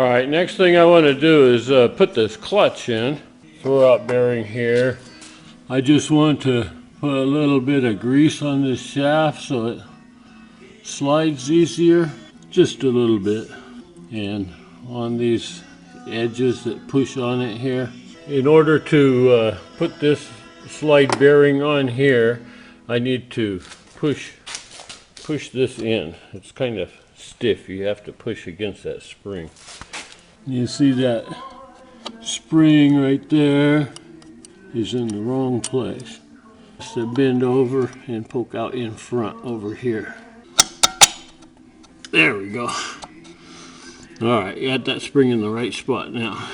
Alright, next thing I want to do is put this clutch in. Throw out bearing here. I just want to put a little bit of grease on this shaft so it slides easier. Just a little bit. And on these edges that push on it here. In order to put this slide bearing on here, I need to push this in. It's kind of stiff. You have to push against that spring. You see that spring right there is in the wrong place. So bend over and poke out in front over here. There we go. Alright, you got that spring in the right spot now.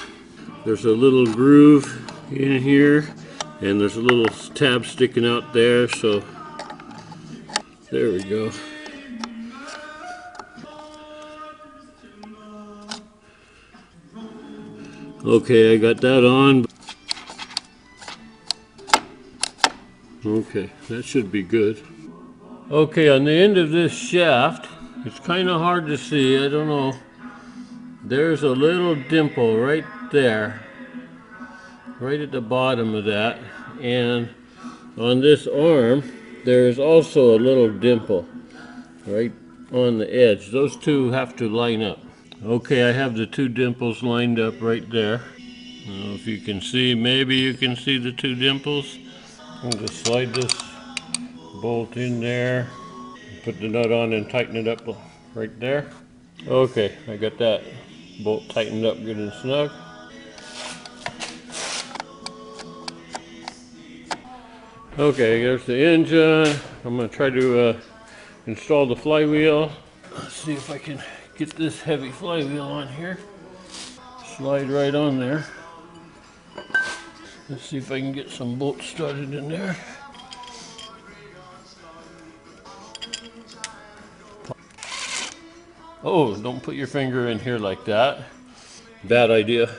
There's a little groove in here and there's a little tab sticking out there, so there we go. Okay, I got that on. Okay, that should be good. Okay, on the end of this shaft, it's kind of hard to see, I don't know. There's a little dimple right there, right at the bottom of that. And on this arm, there's also a little dimple right on the edge. Those two have to line up. Okay, I have the two dimples lined up right there. I don't know if you can see, maybe you can see the two dimples. I'll just slide this bolt in there, put the nut on and tighten it up right there. Okay, I got that bolt tightened up good and snug. Okay, there's the engine. I'm going to try to install the flywheel. Let's see if I can get this heavy flywheel on here. Slide right on there. Let's see if I can get some bolts started in there. Oh, don't put your finger in here like that. Bad idea.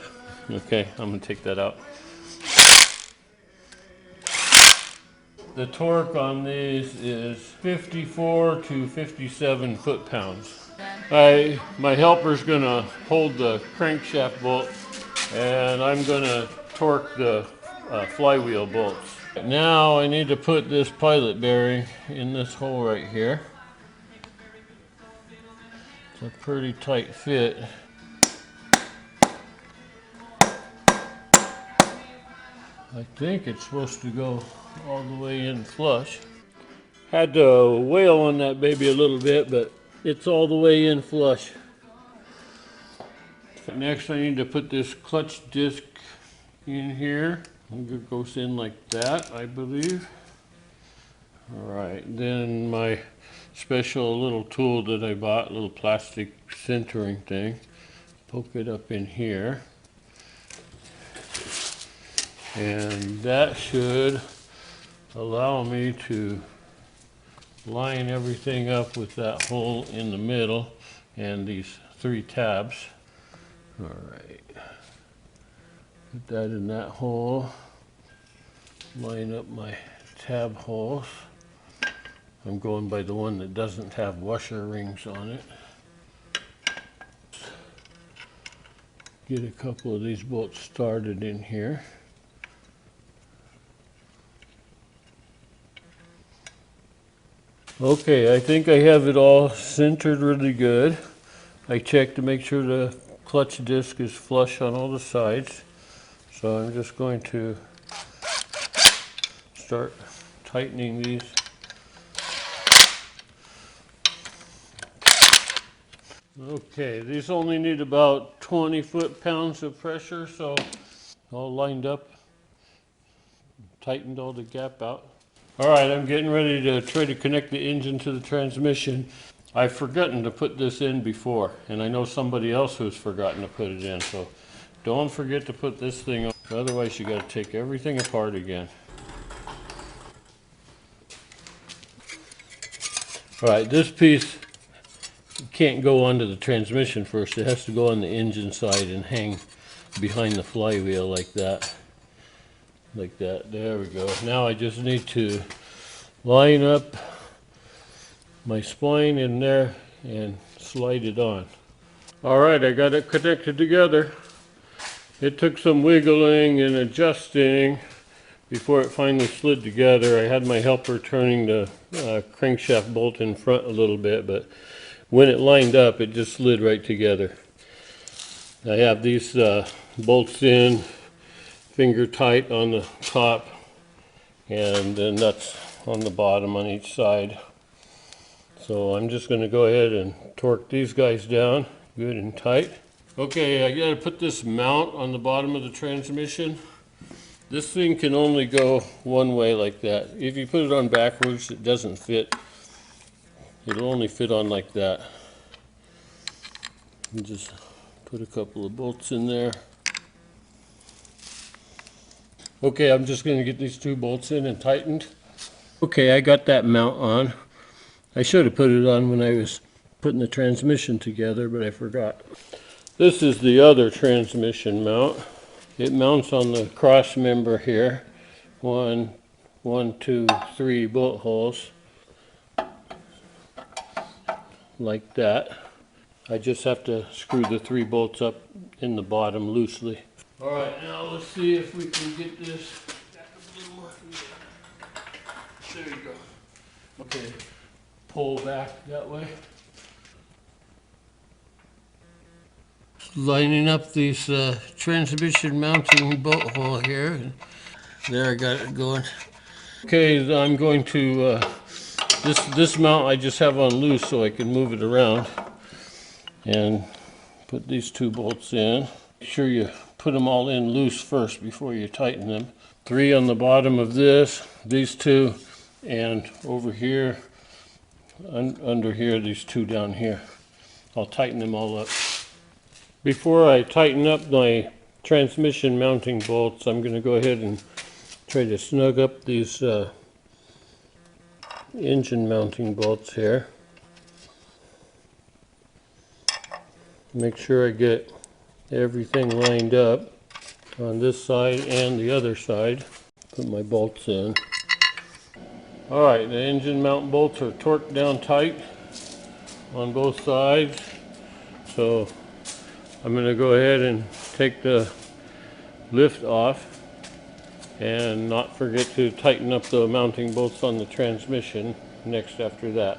Okay, I'm going to take that out. The torque on these is 54 to 57 foot-pounds. My helper's going to hold the crankshaft bolt and I'm going to torque the flywheel bolts. Now I need to put this pilot bearing in this hole right here. It's a pretty tight fit. I think it's supposed to go all the way in flush. Had to wail on that baby a little bit, but it's all the way in flush. Next I need to put this clutch disc in here. It goes in like that, I believe. Alright, then my special little tool that I bought, little plastic centering thing. Poke it up in here. And that should allow me to line everything up with that hole in the middle and these three tabs. Alright, put that in that hole, line up my tab holes. I'm going by the one that doesn't have washer rings on it. Get a couple of these bolts started in here. Okay, I think I have it all centered really good. I checked to make sure the clutch disc is flush on all the sides. So I'm just going to start tightening these. Okay, these only need about 20 foot-pounds of pressure, so all lined up, tightened all the gap out. Alright, I'm getting ready to try to connect the engine to the transmission. I've forgotten to put this in before, and I know somebody else who's forgotten to put it in, so don't forget to put this thing on, otherwise you got to take everything apart again. Alright, this piece can't go onto the transmission first. It has to go on the engine side and hang behind the flywheel like that. Like that. There we go. Now I just need to line up my spline in there and slide it on. Alright, I got it connected together. It took some wiggling and adjusting before it finally slid together. I had my helper turning the crankshaft bolt in front a little bit, but when it lined up, it just slid right together. I have these bolts in, finger tight on the top, and the nuts on the bottom on each side. So I'm just going to go ahead and torque these guys down good and tight. Okay, I got to put this mount on the bottom of the transmission. This thing can only go one way like that. If you put it on backwards, it doesn't fit. It'll only fit on like that. You just put a couple of bolts in there. Okay, I'm just going to get these two bolts in and tightened. Okay, I got that mount on. I should have put it on when I was putting the transmission together, but I forgot. This is the other transmission mount. It mounts on the cross member here. One, two, three bolt holes. Like that. I just have to screw the 3 bolts up in the bottom loosely. Alright, now let's see if we can get this back a little more. There you go. Okay, pull back that way. Lining up these transmission mounting bolt hole here. There, I got it going. Okay, I'm going to, this mount I just have on loose so I can move it around. And put these 2 bolts in. Make sure you put them all in loose first before you tighten them. 3 on the bottom of this, these 2, and over here, under here, these 2 down here. I'll tighten them all up. Before I tighten up my transmission mounting bolts, I'm going to go ahead and try to snug up these engine mounting bolts here. Make sure I get everything lined up on this side and the other side. Put my bolts in. Alright, the engine mount bolts are torqued down tight on both sides. So I'm going to go ahead and take the lift off and not forget to tighten up the mounting bolts on the transmission next after that.